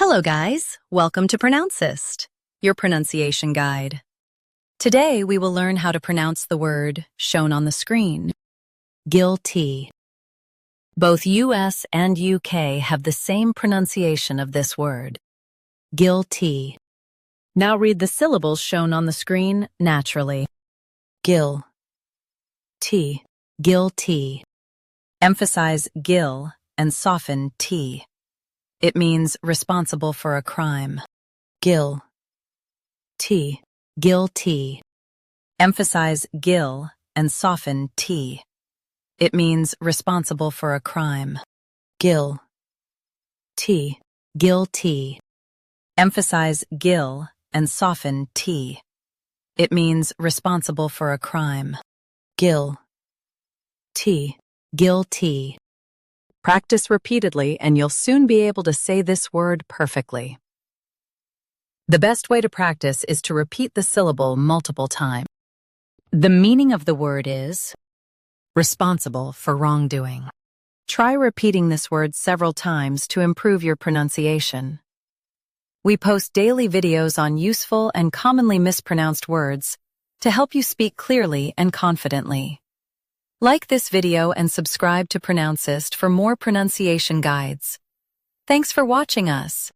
Hello guys, welcome to Pronouncist, your pronunciation guide. Today we will learn how to pronounce the word shown on the screen, guilty. Both US and UK have the same pronunciation of this word, guilty. Now read the syllables shown on the screen naturally. Gil, T, guilty. Emphasize gil and soften T. It means responsible for a crime. Gil, T, guilty. Emphasize gil and soften T. It means responsible for a crime. Gil, T, guilty. Emphasize gil and soften T. It means responsible for a crime. Gil, T, guilty. Practice repeatedly and you'll soon be able to say this word perfectly. The best way to practice is to repeat the syllable multiple times. The meaning of the word is responsible for wrongdoing. Try repeating this word several times to improve your pronunciation. We post daily videos on useful and commonly mispronounced words to help you speak clearly and confidently. Like this video and subscribe to Pronouncist for more pronunciation guides. Thanks for watching us.